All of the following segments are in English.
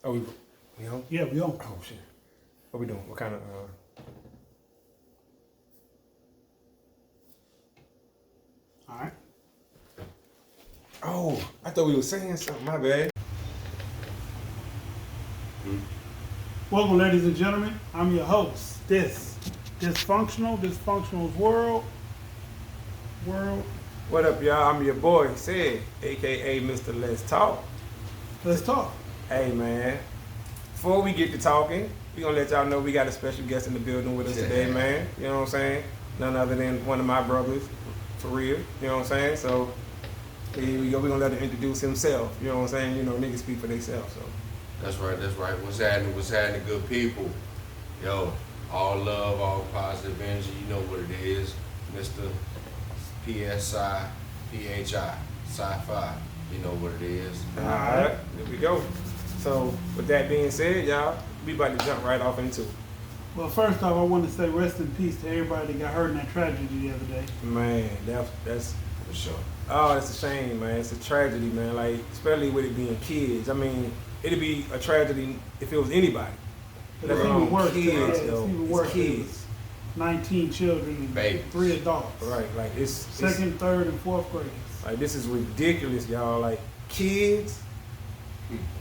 Oh, we on? Yeah, we on. Oh shit. What we doing? What kind of? All right. Oh, I thought we were saying something. My bad. Welcome, ladies and gentlemen. I'm your host. This dysfunctional world. What up, y'all? I'm your boy, Sid, aka Mr. Let's Talk. Let's talk. Hey, man. Before we get to talking, we gonna let y'all know we got a special guest in the building with us today, man. You know what I'm saying? None other than one of my brothers, for real. You know what I'm saying? So here we go. We gonna let him introduce himself. You know what I'm saying? You know, niggas speak for themselves. So. That's right. What's happening, good people? Yo, all love, all positive energy. You know what it is, Mr. PSI, PHI, Sci-Fi. You know what it is. All right, there we go. So with that being said, y'all, we about to jump right off into it. Well, first off, I want to say rest in peace to everybody that got hurt in that tragedy the other day. Man, that's For sure. oh, it's a shame, man. It's a tragedy, man. Like, especially with it being kids. I mean, it'd be a tragedy if it was anybody. But Let it's alone even worse. kids, It's though. even It's worse. kids. 19 children and Babies. 3 adults. Right, like it's Second, third, and fourth graders. like this is ridiculous, y'all. Like kids,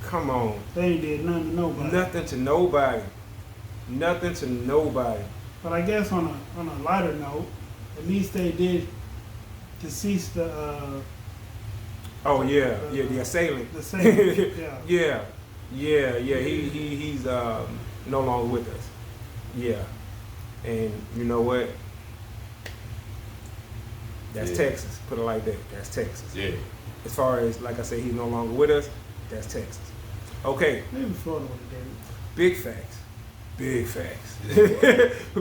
come on, They ain't did nothing to nobody. nothing to nobody, nothing to nobody. But I guess on a lighter note, at least they did decease the Oh yeah, the assailant. the same. Yeah. yeah. He's no longer with us. Yeah, and you know what? That's Yeah. Texas. Put it like that. That's Texas. Yeah. As far as like I said, he's no longer with us. That's Texas. Okay, Maybe Florida would have did it. big facts. Big facts.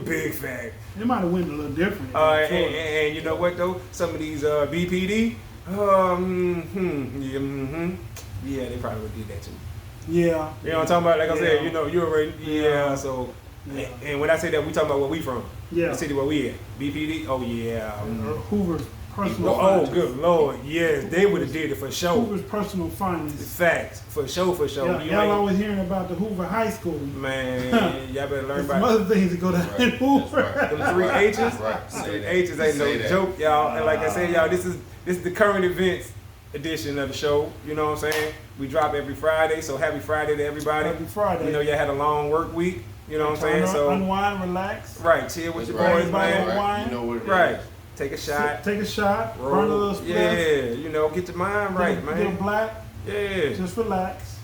Big fact. It might have went a little different. And you know what though? Some of these BPD, yeah, they probably would do that too. Yeah. You know what I'm talking about? Like I said, Yeah. you know, you already, Yeah. so, Yeah. and when I say that, we talking about where we from. Yeah. The city where we at. BPD, oh yeah. Hoover's personal Oh, finance. good Lord, yes, they would have did it for sure. Hoover's personal finance. Facts, for sure. Yeah, You y'all ain't- always hearing about the Hoover High School. Man, y'all better learn There's some about other things that go down in Hoover. That's them 3 H's. Right. Say 3 that. H's ain't no Say that. joke, y'all. And like I said, y'all, this is the current events edition of the show. You know what I'm saying? We drop every Friday, so happy Friday to everybody. Happy Friday. You know, y'all had a long work week. You know what I'm saying? Turn So unwind, relax. right, chill with That's your right. boys, man. Right. wine. You know what it is. Right, take a shot. Take a shot. Roll. Burn a little spliff. Yeah, you know, get your mind right, Get a man. black. Yeah, Just relax.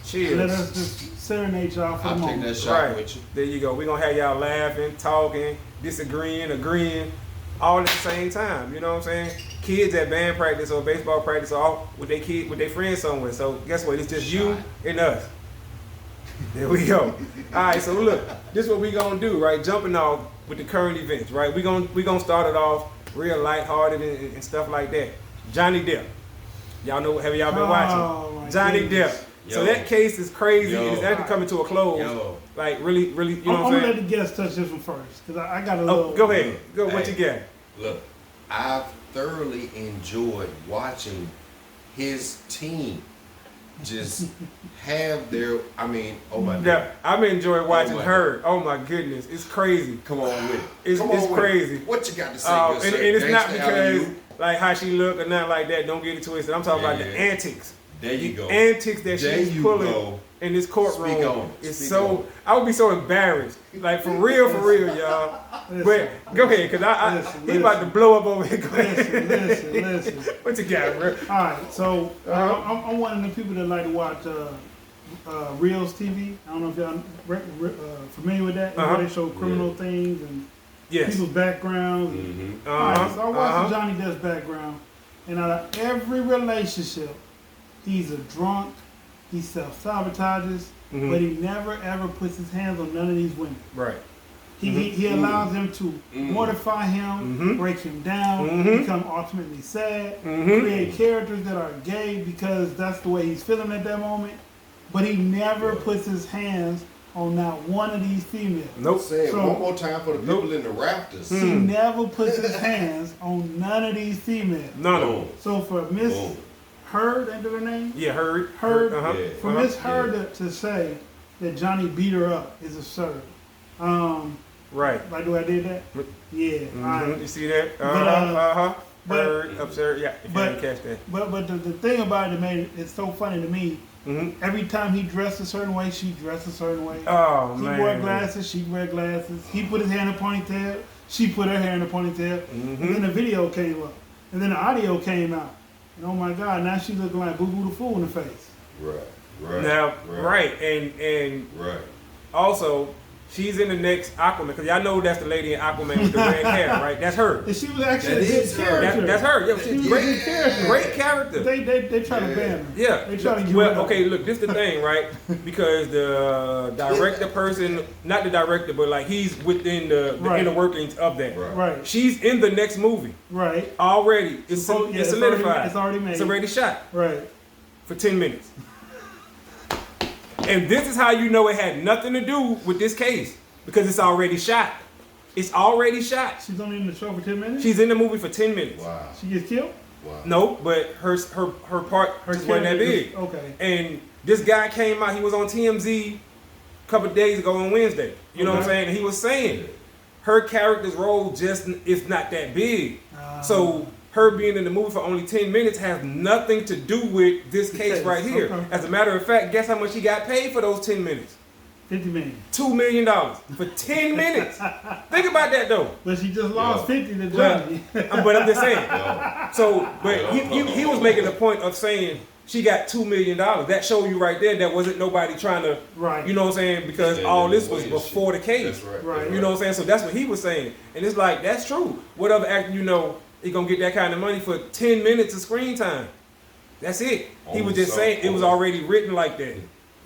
chill. Let us just serenade y'all for the I'll take moment. that shot Right. with you. There you go. We're gonna have y'all laughing, talking, disagreeing, agreeing, all at the same time. You know what I'm saying? Kids at band practice or baseball practice are all with their friends somewhere. So guess what? It's just you and us. There we go. Alright, so look, this is what we gonna do, right? Jumping off with the current events, right? We gonna start it off real lighthearted and stuff like that. Johnny Depp. Y'all know, have y'all been Oh, watching? my Johnny goodness. Depp. So Yo. that case is crazy. Yo. It's actually coming to a close. Yo. Like really, you know I'm what I'm gonna let saying? the guests touch this one first, because I got a little. Oh, go ahead. Go. What Hey. you got? Look, I've thoroughly enjoyed watching his team just have their. I mean, oh my Yeah, God. I've enjoyed watching my her. Oh my goodness, it's crazy. Come on with it. It's Come on with crazy. it. What you got to say? And, good sir? and it's not Gangsta because alley-oop. like how she look or nothing like that. Don't get it twisted. I'm talking about the Yeah. antics. There you go. Antics that There she's you pulling go. in this courtroom. Speak on it. It's Speak so. on it. I would be so embarrassed. Like for real, y'all. Listen, But go ahead, cause I listen, he about to blow up over here. Go ahead. listen. What you got, bro? All right, so Uh-huh. I'm one of the people that like to watch Reels TV. I don't know if y'all familiar with that. Uh-huh. Where they show criminal things and Yes. people's backgrounds. Mm-hmm. All right, so I watched Uh-huh. Johnny Depp's background, and out of every relationship, he's a drunk. He self-sabotages, Mhm. but he never ever puts his hands on none of these women. Right. He allows them to mortify him, Mhm. break him down, Mhm. become ultimately sad, Mhm. create characters that are gay because that's the way he's feeling at that moment. But he never puts his hands on not one of these females. Nope. Say it So- one more time for the people in the rafters. He never puts his hands on none of these females. None of them. So for Miss Boom. Heard, enter her name? Yeah, Heard. Heard. Yeah. For Miss Heard to say that Johnny beat her up is absurd. Right. Like the way I did that? Yeah. You see that? but- Heard, absurd. Yeah, if you didn't catch that. But the thing about it made it's so funny to me. Every time he dressed a certain way, she dressed a certain way. Oh, He man. wore glasses, she wore glasses. He put his hair in a ponytail, she put her hair in a ponytail. And then the video came up. And then the audio came out. And oh my God, now she looking like Boo Boo the Fool in the face. Right. Now, right. And Right. also, she's in the next Aquaman, because y'all know that's the lady in Aquaman with the red hair, right? That's her. And she was actually That a good is her. character. That's her. Yeah, She she's was a great, good character. great character. They try to ban her. Yeah. They try to give well, her okay, look, this the thing, right? Because the director person, not the director, but like he's within the Right. inner workings of that. Right. Right, She's in the next movie right, already. It's, Suppo- yeah, it's it's already- solidified. it's already made. It's already shot right. for 10 minutes. And this is how you know it had nothing to do with this case. Because it's already shot. It's already shot. She's only in the show for 10 minutes? She's in the movie for 10 minutes. Wow. She gets killed? Wow. No, but her part just wasn't that character big. is- okay. And this guy came out, he was on TMZ a couple of days ago on Wednesday. You know what I'm Okay. saying? And he was saying her character's role just is not that big. So her being in the movie for only 10 minutes has nothing to do with this case right here. Okay. As a matter of fact, guess how much she got paid for those 10 minutes? 50 million. $2 million for 10 minutes. Think about that though. But she just lost 50 to Well, Johnny. but I'm just saying. Yo, So, but he was making a point of saying she got $2 million. That showed you right there that wasn't nobody trying to, Right. you know what I'm saying? Because stand all in the this was way of before the shit. case. That's right. Right. That's You know what I'm saying? So that's what he was saying. And it's like, that's true. What other actor you know is going to get that kind of money for 10 minutes of screen time? That's it. He was just saying it was already written like that.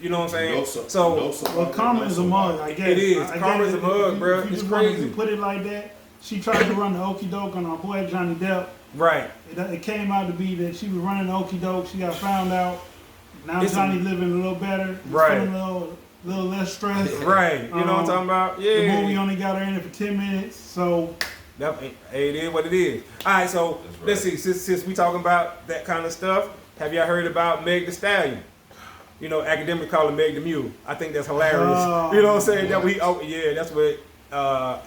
You know what I'm saying? Well, karma is a mug, I guess. It is. I Karma guess is a mug, bro. If you It's just wanted crazy. to put it like that, she tried to run the okie doke on our boy Johnny Depp. Right. It came out to be that she was running the okie doke. She got found out. Now It's a- Johnny living a little better. He's Right. feeling a little less stressed. Right. You know what I'm talking about? Yeah. The movie only got her in it for 10 minutes, so It is what it is. All right, so That's right. let's see. Since we talking about that kind of stuff, have y'all heard about Meg Thee Stallion? You know, academics call her Meg the Mule. I think that's hilarious. Oh, you know what I'm saying? That what? yeah, that's what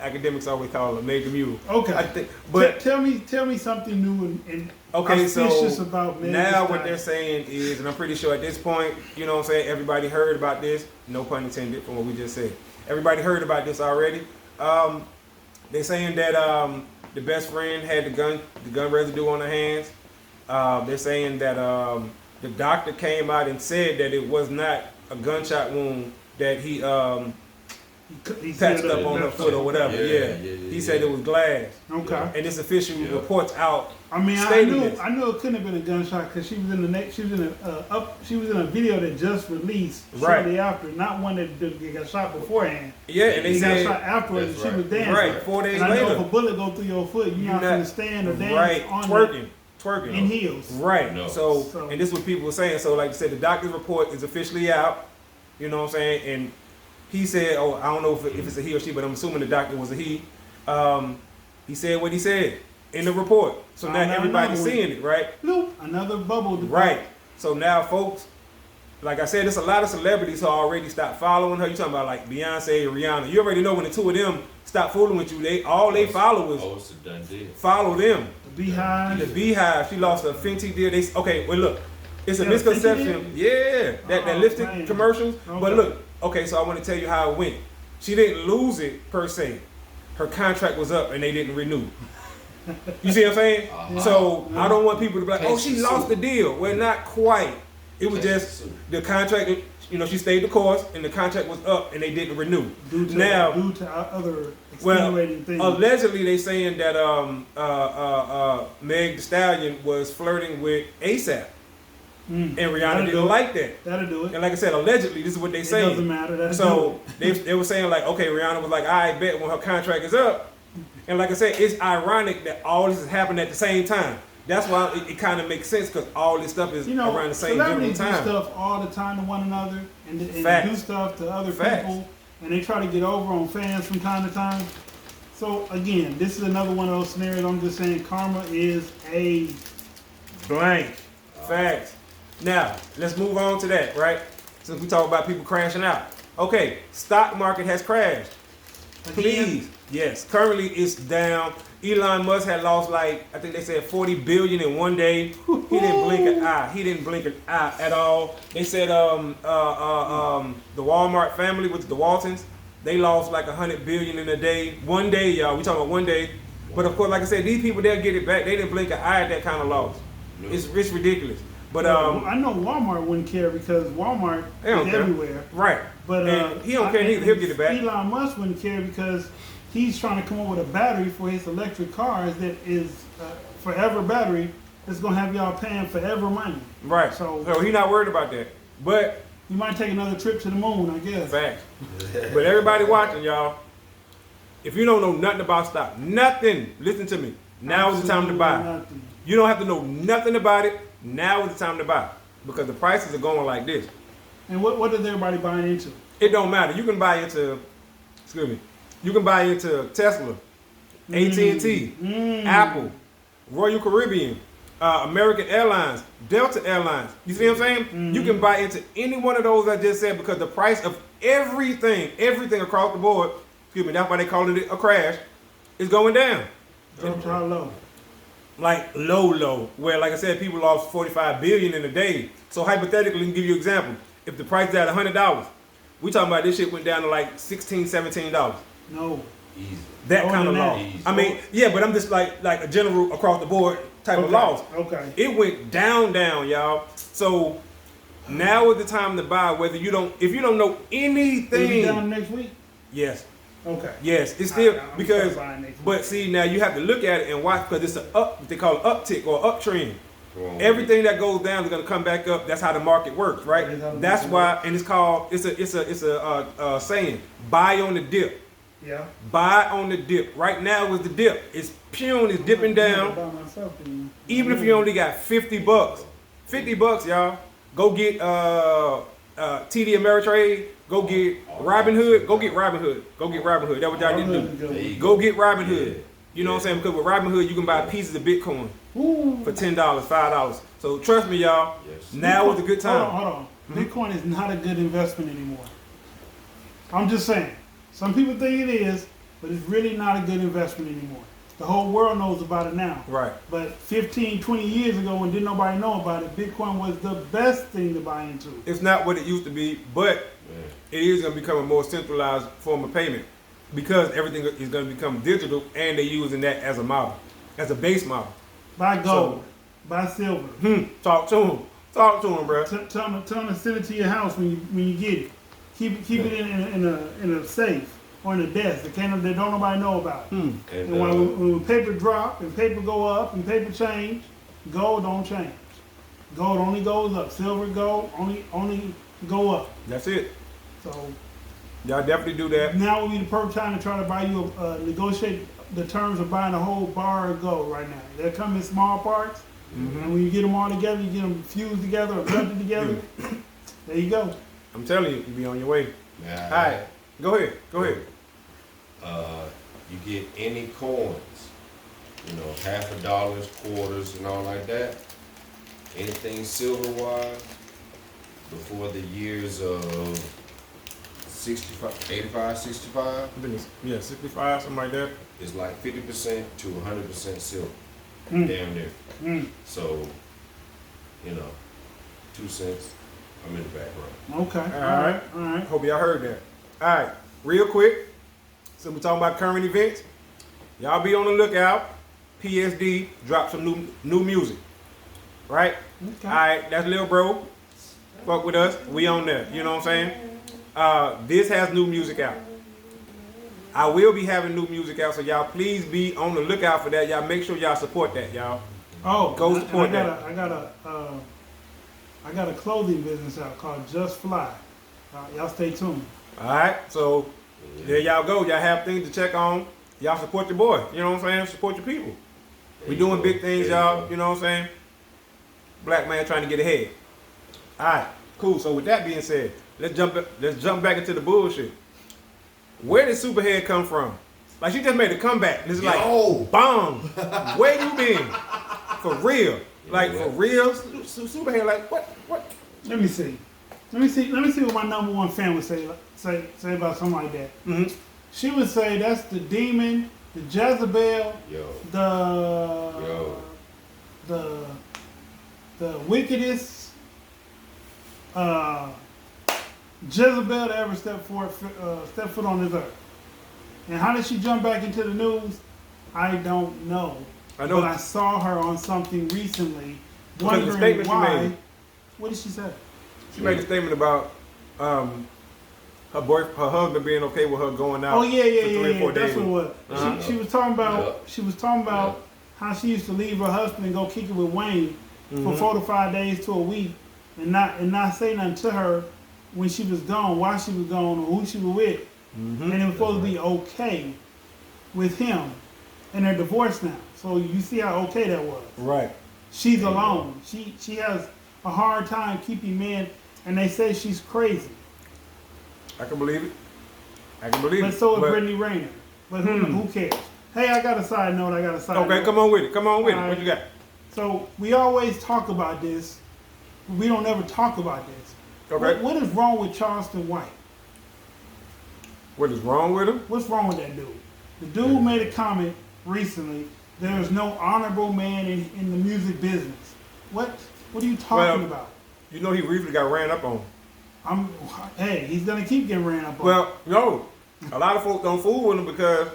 academics always call her, Meg the Mule. okay. I think, but tell me something new and okay, so auspicious about Meg Thee now what Stallion. they're saying is, and I'm pretty sure at this point, you know what I'm saying, everybody heard about this. No pun intended from what we just said. Everybody heard about this already. They're saying that the best friend had the gun residue on her hands. They're saying that the doctor came out and said that it was not a gunshot wound, that he He patched said up that- on her that's foot or right. whatever. Yeah, He said it was glass. Okay. And this official Yeah. reports out. I mean, I stating knew this. it couldn't have been a gunshot because she was in the next. She was in she was in a video that just released Right. shortly after, not one that got shot beforehand. Yeah, and they He got said shot afterwards, and That's she right. was dancing. right 4 days And I know if later. a bullet go through your foot, you're not going to stand or dance right on twerking it in heels. Right. No. So, and this is what people were saying. So, like I said, the doctor's report is officially out. You know what I'm saying? And he said, oh, I don't know if it's a he or she, but I'm assuming the doctor was a he. He said what he said in the report. So now Found out everybody's another seeing it, right? Bloop, another bubble. to Right. So now, folks, like I said, there's a lot of celebrities who already stopped following her. You talking about like Beyonce, Rihanna. You already know when the two of them stop fooling with you, all they followers Oh, it's a done deal. follow them. The Beehive. The Beehive, she lost a Fenty deal. Okay, well look, it's a Yeah, misconception. Fenty Yeah, that Oh, lipstick man. commercials. Okay. But look, okay, so I want to tell you how it went. She didn't lose it per se. Her contract was up and they didn't renew. You see what I'm saying? So I don't want people to be like, oh, she lost the deal. Well, not quite. It was just the contract. You know, she stayed the course and the contract was up and they didn't renew. due to other Well, extenuating things. allegedly they saying that Meg Thee Stallion was flirting with ASAP, and Rihanna That'll do didn't it. like that. That'll do it. And like I said, allegedly, this is what they It say. doesn't matter. That'll So do they were saying like, okay, Rihanna was like, I bet when her contract is up. And like I said, it's ironic that all this is happening at the same time. That's why it kind of makes sense because all this stuff is it. You know, around the same general celebrities do time. stuff all the time to one another and Facts. do stuff to other Facts. people, and they try to get over on fans from time to time. So again, this is another one of those scenarios. I'm just saying, karma is a blank. Facts. Now, let's move on to that, right? Since we talk about people crashing out. Okay, stock market has crashed. Please. Yes. Currently it's down. Elon Musk had lost I think they said 40 billion in one day. He didn't blink an eye. He didn't blink an eye at all. They said the Walmart family, which is the Waltons, they lost like 100 billion in a day. One day, y'all. We talking about one day. But of course, like I said, these people, they'll get it back. They didn't blink an eye at that kind of loss. No. It's ridiculous. But I know Walmart wouldn't care because Walmart They don't is care. everywhere. right. But And he don't care neither. He'll get it back. Elon Musk wouldn't care because he's trying to come up with a battery for his electric cars that is forever battery that's gonna have y'all paying forever money. Right. So- So he's not worried about that. But You might take another trip to the moon, I guess. facts. But everybody watching, y'all, if you don't know nothing about stock, nothing, listen to me. Now is the time to buy. Absolutely nothing. You don't have to know nothing about it. Now is the time to buy. Because the prices are going like this. And what is everybody buying into? It don't matter. You can buy into, excuse me, you can buy into Tesla, AT&T, Apple, Royal Caribbean, American Airlines, Delta Airlines. You see what I'm saying? You can buy into any one of those I just said because the price of everything across the board, excuse me, that's why they call it a crash, is going down. Drop to how low? Like low, where like I said, people lost 45 billion in a day. So hypothetically, let me give you an example. If the price is at $100, we talking about this shit went down to like $16, $17. No. Easy. That Lower kind of than that. loss. I mean, yeah, but I'm just like a general across the board type of Okay, loss. okay. It went down, y'all. So now is the time to buy. Whether you don't, if you don't know Will it be anything, down next week? yes, Okay. yes, it's still I'm because. still buying next But see, now you have to look at it and watch because it's what they call an uptick or uptrend. Come on. Everything that goes down is going to come back up. That's how the market works, That is right? how the That's market why, and it's called it's a saying: buy on the dip. Yeah. Buy on the dip. Right now is the dip. It's pure, it's dipping down. By myself, then. Even if you only got $50, $50, y'all, go get TD Ameritrade. Go get Robinhood. Go get Robinhood. Go get Robinhood. That's what y'all need to do. There you Go get Robinhood. You know what I'm saying? Because with Robinhood, you can buy pieces of Bitcoin Ooh. for $10, $5. So trust me, y'all. Yes. Now is a good time. Hold on. Bitcoin is not a good investment anymore. I'm just saying. Some people think it is, but it's really not a good investment anymore. The whole world knows about it now. Right. But 15, 20 years ago, when didn't nobody know about it, Bitcoin was the best thing to buy into. It's not what it used to be, but Man. it is going to become a more centralized form of payment because everything is going to become digital and they're using that as a model, as a base model. Buy gold. Buy silver. Talk to him. Talk to him, bro. Tell them to send it to your house when you get it. Keep it in a safe or in a desk that don't nobody know about. And, And when paper drop and paper go up and paper change, gold don't change. Gold only goes up. Silver, gold only go up. That's it. So Y'all definitely do that. now would be the perfect time to try to buy you negotiate the terms of buying a whole bar of gold right now. They come in small parts, and when you get them all together, you get them fused together or melted together. There you go. I'm telling you, you'll be on your way. man, All right. Go ahead. Go ahead. You get any coins, $50, quarters, and all like that. Anything silver wise, before the years of 65, 85, 65, I think it's, 65, something like that. it's like 50% to 100% silver. Mm. Damn near. Mm. So, 2 cents, I'm in the background. Okay. All right. All right. Hope y'all heard that. All right. Real quick, so we're talking about current events. Y'all be on the lookout. PSD dropped some new music. Right? Okay. All right. That's Lil Bro. Fuck with us. We on there. You know what I'm saying? This has new music out. I will be having new music out, so y'all please be on the lookout for that. Y'all make sure y'all support that, y'all. Oh, Go and support I got a clothing business out called Just Fly. Y'all stay tuned. All right, so there y'all go. Y'all have things to check on. Y'all support your boy. You know what I'm saying? Support your people. We doing big things, y'all. You know what I'm saying? Black man trying to get ahead. All right, cool. So with that being said, let's jump back into the bullshit. Where did Superhead come from? Like she just made a comeback. And it's like, Yo. bomb. Where you been? For real. Like for real, Superhead. Like what? Let me see what my number one fan would say about something like that. Mm-hmm. She would say that's the demon, the Jezebel, the wickedest Jezebel to ever step foot on this earth. And how did she jump back into the news? I don't know. I know. But I saw her on something recently, Because of the wondering statement she why. made. What did she say? She made a statement about her husband being okay with her going out. Oh yeah, for 3 or 4 That's days. what it was. Uh-huh. She was talking about. Yeah. She was talking about how she used to leave her husband and go kick it with Wayne for Mhm. 4 to 5 days to a week, and not say nothing to her when she was gone, why she was gone, or who she was with, Mm-hmm. and it was supposed to be okay with him, and they're divorced now. So you see how okay that was. Right. She's alone. She has a hard time keeping men, and they say she's crazy. I can believe it. I can believe But it. so is Brittany Rayner. But who cares? Hey, I got a side note. Okay, come on with it. Come on with it. All What right. you got? So we always talk about this. But we don't ever talk about this. Okay. What is wrong with Charleston White? What is wrong with him? What's wrong with that dude? The dude made a comment recently. There is no honorable man in the music business. What are you talking about? You know he briefly got ran up on. Hey, he's gonna keep getting ran up on. Well, no. A lot of folks don't fool with him because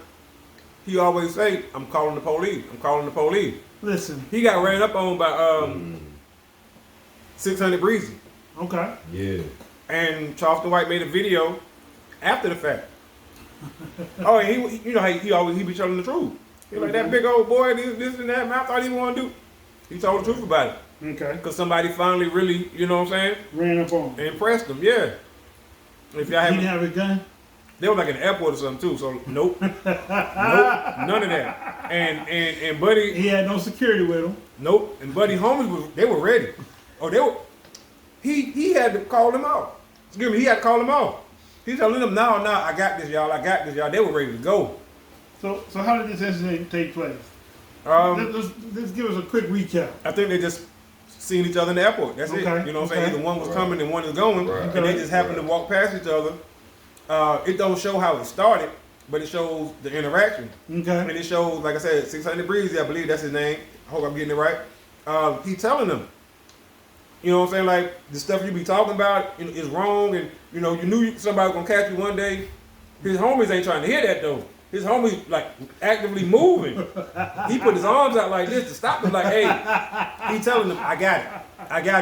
he always say, I'm calling the police. I'm calling the police. Listen, He got ran up on by 600 Breezy. okay. Yeah. And Charleston White made a video after the fact. Oh, and he you know how he be telling the truth. He like, that big old boy, this and that, man, I thought he want to do. He told the truth about it. Okay. Because somebody finally really, you know what I'm saying, Ran up on him. impressed him, yeah. If y'all He didn't haven't, have a gun? they were like in the airport or something too, so nope. Nope, none of that. And Buddy, He had no security with him. nope, and Buddy homies, they were ready. Oh, he had to call them out. Excuse me, he had to call them out. He's telling them, no, I got this, y'all. They were ready to go. So how did this incident take place? Let's give us a quick recap. I think they just seen each other in the airport. That's it. Okay, You know what I'm saying? okay. Either one was coming and one is going, Right. and they just happened to walk past each other. It don't show how it started, but it shows the interaction. And Okay. it shows, like I said, 600 Breezy, I believe that's his name. I hope I'm getting it right. He telling them, you know what I'm saying, like, the stuff you be talking about is wrong, and, you know, you knew somebody was going to catch you one day. His homies ain't trying to hear that, though. His homies, like, actively moving. He put his arms out like this to stop them, like, hey, he telling them, I got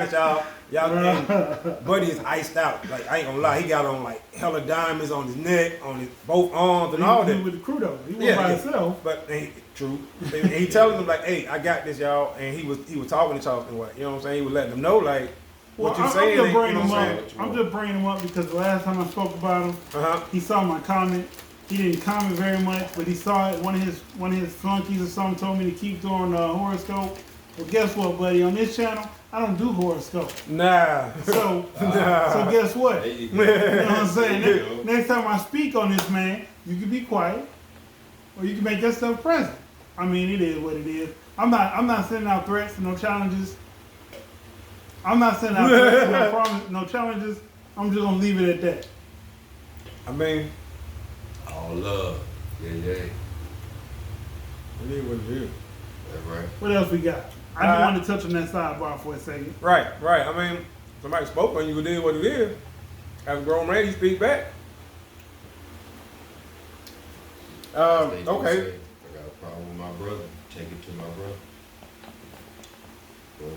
it, y'all. And Buddy is iced out. Like, I ain't gonna lie, he got on, like, hella diamonds on his neck, on his both arms, and all He that. was with the crew though. He wasn't by himself. But true. And he telling them like, "Hey, I got this, y'all." And he was talking to Charleston White. You know what I'm saying? He was letting them know like Well, what you I'm saying. just ain't- bringing you know him what I'm up. saying? I'm just bringing him up because the last time I spoke about him, Uh-huh. he saw my comment. He didn't comment very much, but he saw it. One of his flunkies or something told me to keep doing horoscope. Well, guess what, buddy? On this channel, I don't do horoscope. Nah. So guess what? There you You know go. what I'm saying? There you go. Next time I speak on this man, you can be quiet, or you can make yourself present. I mean, it is what it is. I'm not sending out threats and no challenges. I'm not sending out threats and no promise, no challenges. I'm just gonna leave it at that. I mean, All love. Yeah. it is what it is. That's right. What else we got? I just wanted to touch on that sidebar for a second. Right. I mean, somebody spoke on you. It is what it is. As a grown man, you speak back. They do Okay. say, I got a problem with my brother. Take it to my brother. Well,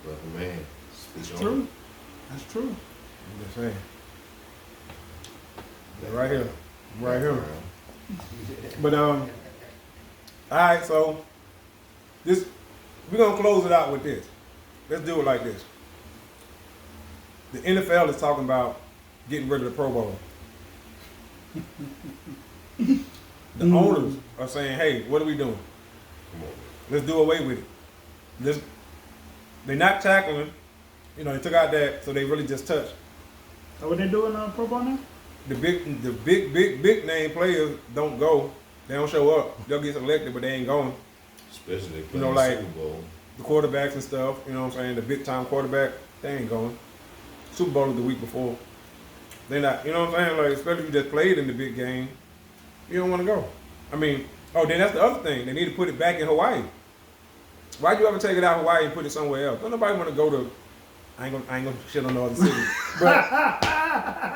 brother man. Speak It's on true. it. That's true. I'm just saying. Right here. Right here. But all right. So this we're gonna close it out with this. Let's do it like this. The NFL is talking about getting rid of the Pro Bowl. The owners are saying, "Hey, what are we doing? Come on. Let's do away with it." They're not tackling. You know, they took out that, so they really just touched. So what they doing on Pro Bowl now? The big name players don't go. They don't show up. They'll get selected, but they ain't going. Especially You know, playing like- Super Bowl. the quarterbacks and stuff, you know what I'm saying, the big time quarterback, they ain't going. Super Bowl is the week before. They're not, you know what I'm saying? Like, especially if you just played in the big game, you don't want to go. I mean, oh, then that's the other thing. They need to put it back in Hawaii. Why'd you ever take it out of Hawaii and put it somewhere else? Don't nobody want to go to, I ain't gonna shit on the other city. But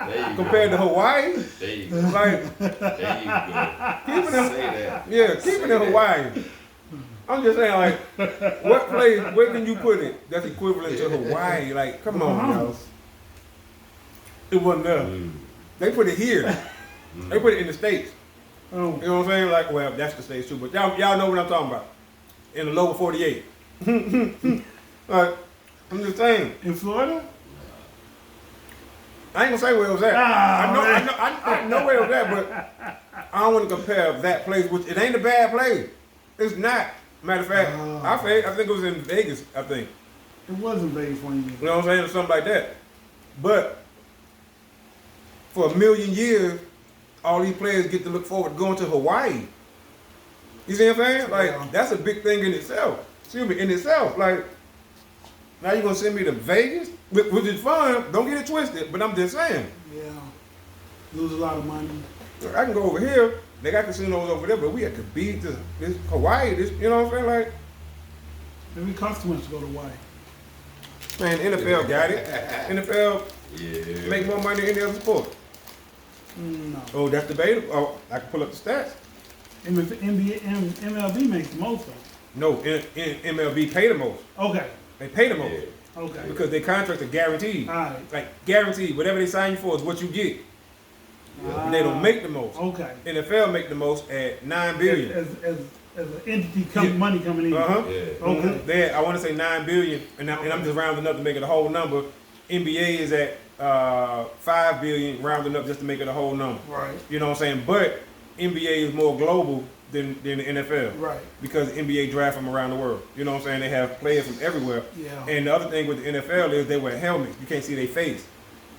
There you compared go. to Hawaii, There you go. like, There you go. keep it in, Say that. yeah, keep it in Hawai. I'm just saying, like, what place, where can you put it that's equivalent to Hawaii? Like, come on, y'all. It wasn't there. They put it here. They put it in the States. Oh, You know what I'm saying? Like, well, that's the States too, but y'all know what I'm talking about. In the lower 48. Like, I'm just saying. in Florida? I ain't gonna say where it was at. Ah, I know where it was at, but I don't want to compare that place, which it ain't a bad place. It's not. Matter of fact, I think it was in Vegas, I think. It wasn't Vegas when you You know what I'm saying? Or something like that. But for a million years, all these players get to look forward to going to Hawaii. You see what I'm saying? Like, Yeah. that's a big thing in itself. Excuse me, in itself. Like, now you're gonna send me to Vegas? Which is fun, don't get it twisted, but I'm just saying. Yeah. Lose a lot of money. I can go over here, they got casinos over there, but we have to beat this Hawaii, you know what I'm saying? Like, Maybe customers to go to Hawaii. man, NFL got it. NFL Yeah. make more money than any other sport. No. Oh, that's debatable. Oh, I can pull up the stats. MLB makes the most of it. No, MLB pay the most. Okay. They pay the most Yeah. Okay. because their contracts are guaranteed. All right. Like guaranteed, whatever they sign you for is what you get. And they don't make the most. Okay. NFL make the most at $9 billion. As an entity Yeah. money coming in. Uh huh. Yeah. Okay. They, I want to say $9 billion, and I'm just rounding up to make it a whole number. NBA is at $5 billion, rounding up just to make it a whole number. Right. You know what I'm saying? But NBA is more global than the NFL. Right. Because the NBA draft from around the world. You know what I'm saying? They have players from everywhere. Yeah. And the other thing with the NFL is they wear helmets. You can't see their face.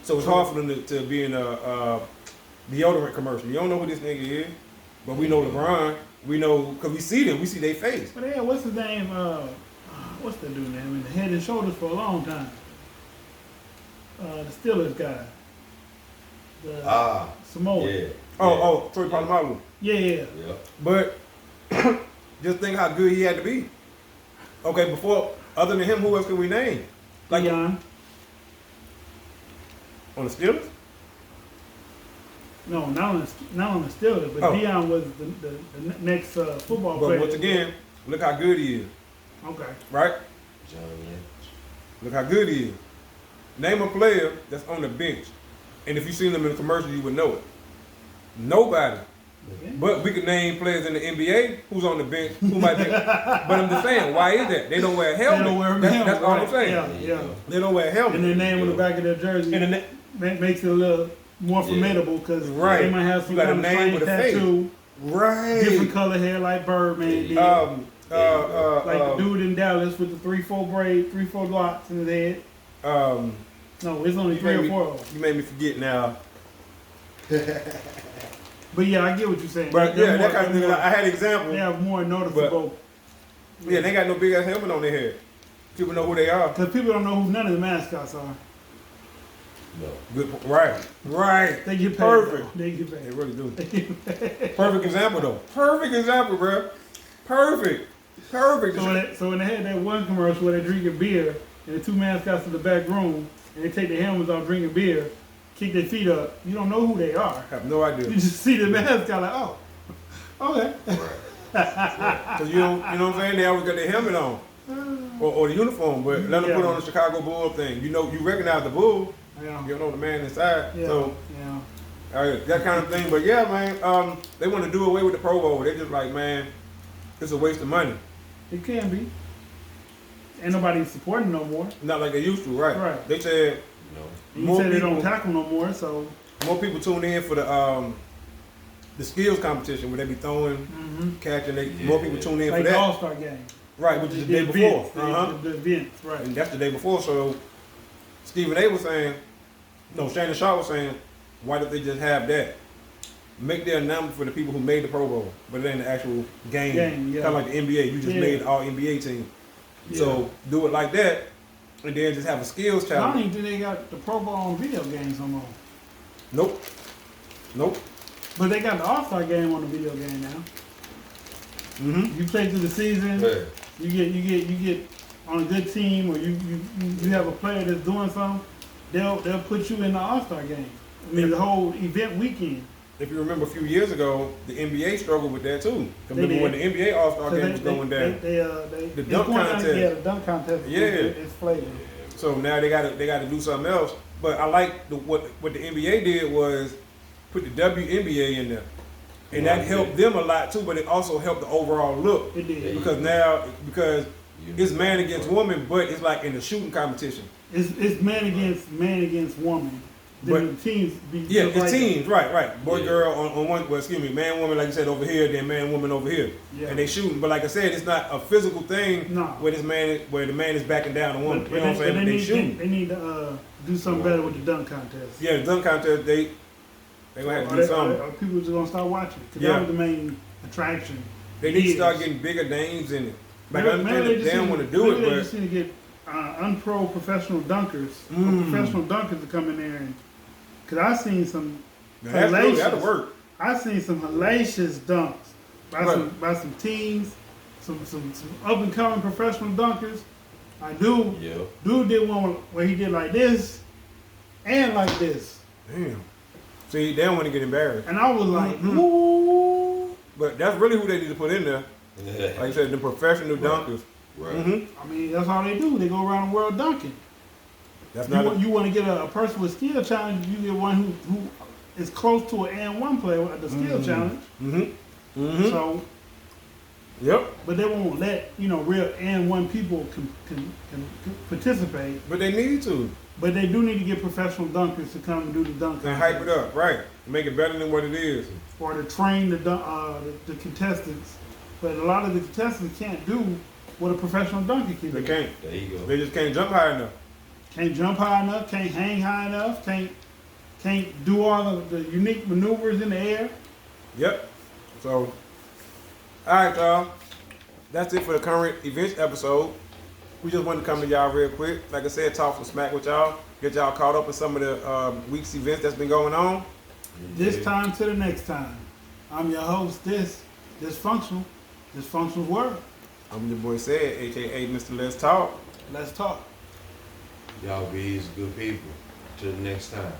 So it's hard for them to be in a deodorant commercial. You don't know who this nigga is, but we know LeBron. We know, because we see them. We see their face. But yeah, what's his name? What's that dude name? In the Head and Shoulders for a long time. The Steelers guy. The Ah. Samoan. Yeah. Oh, Troy Polamalu. Yeah. Yeah. But just think how good he had to be. Okay, before, other than him, who else can we name? Like Deion. on the Steelers? No, not on the Steelers, but Oh. Deion was the next football But player. once again, look how good he is, Okay. right? John Lynch. Look how good he is. Name a player that's on the bench. And if you seen them in the commercial, you would know it. Nobody. Yeah. But we could name players in the NBA who's on the bench who might be. But I'm just saying, why is that? They don't wear a helmet. They don't wear a that's, helmet, that's all I'm right. saying. Yeah. There you go. They don't wear a helmet. And their name on the back of their jersey And the makes it a little more Yeah. formidable because Right. they might have some You got kind a of name strange with a face. tattoo, right. different color hair like Birdman did. Um, Like the dude in Dallas with the 3-4 locks in his head. No, it's only you 3 made or me- 4 of them. You made me forget now. But yeah, I get what you're saying. But They're yeah, that more- kind of thing. they're I had examples. They have more noticeable. Yeah, they got no big ass helmet on their head. People know who they are. Because people don't know who none of the mascots are. No. Good. Right. They get paid. Perfect. though. They get They paid. really do. Perfect example though. Perfect example, bro. Perfect. So when they had that one commercial where they're drinking beer and the two mascots in the back room and they take their helmets off drinking beer, kick their feet up, you don't know who they are. I have no You idea. just see the mascot like, oh, okay. Right. Cause you know what I'm saying? They always got their helmet on. Or the uniform, but let them Yeah. put on the Chicago Bull thing. You know, you recognize the bull, Yeah. you don't know the man inside. Yeah. So Yeah. that kind of thing. But yeah, man, they want to do away with the Pro Bowl. They're just like, man, it's a waste of money. It can be. Ain't nobody supporting no more. Not like they used to, right? Right. They said No. And you More said they don't people- tackle no more, so more people tune in for the skills competition where they be throwing, catching. More people tune in like for the that, All-Star game. right? Which is the day before. events, the events, right. And that's the day before. So Stephen A was saying, no, Shannon Sharp was saying, why don't they just have that? Make their announcement for the people who made the Pro Bowl, but then the actual game. Game, yeah. Kind of like the NBA. You just Yeah. made all NBA team. So do it like that, and then just have a skills I don't challenge. even think they got the Pro Bowl on video games no more. Nope. But they got the All-Star game on the video game now. Mm-hmm. You play through the season, Yeah. you get on a good team, or you have a player that's doing something, they'll put you in the All-Star game. I mean, the whole event weekend. If you remember a few years ago, the NBA struggled with that too. They Remember when the did. NBA All-Star So game was going down? The The dunk contest. Yeah, the dunk contest. Yeah. It's flagrant. So now they got to do something else. But I like what the NBA did was put the WNBA in there, and that helped them a lot too. But it also helped the overall look It did. because it's man against woman, but it's like in the shooting competition. It's man against woman. Then the teams be Yeah, just it's like teams, right. Boy, Yeah. girl on one. Well, excuse me, man, woman, like you said over here, then man, woman over here, Yeah. and they shooting. But like I said, it's not a physical thing No. where the man is backing down the woman. But You know what I'm saying? But they shooting. They need to do something better with the dunk contest. Yeah, the dunk contest, they gonna have to do something. Or people just gonna start watching because Yeah. that was the main attraction. They need to start Years. getting bigger names in it. Like I Maybe understand they that just they don't need- want to do maybe it, they just but need to get unpro professional dunkers, or Mm. professional dunkers to come in there and. Because I seen some that'll work. I seen some hellacious dunks by Right. some teams, some up and coming professional dunkers. I do. Yeah. Dude did one where he did like this and like this, Damn. See, they don't want to get embarrassed. and I was like, Mhm. ooh. But that's really who they need to put in there. Like I said, the professional Right. dunkers. Right. Mm-hmm. I mean, that's all they do. They go around the world dunking. That's not. You want to get a person with skill challenge, you get one who is close to an and one player at the skill Mhm. challenge. Mm-hmm. Mm-hmm. So, Yep. but they won't let real and one people can participate. But they need to. But they do need to get professional dunkers to come and do the dunk And hype it up, right? Make it better than what it is. or to train the contestants. But a lot of the contestants can't do what a professional dunker can They do. can't. There you go. They just can't jump high enough. Can't jump high enough, can't hang high enough, can't do all of the unique maneuvers in the air. Yep. So, all right, y'all. That's it for the current events episode. We just wanted to come to y'all real quick. Like I said, talk some smack with y'all. Get y'all caught up with some of the week's events that's been going on. This time to the next time. I'm your host, Dysfunctional Word. I'm your boy Said, aka Mr. Let's Talk. Let's talk. Y'all be good people. Till the next time.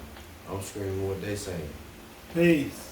I'm screaming what they saying. Peace.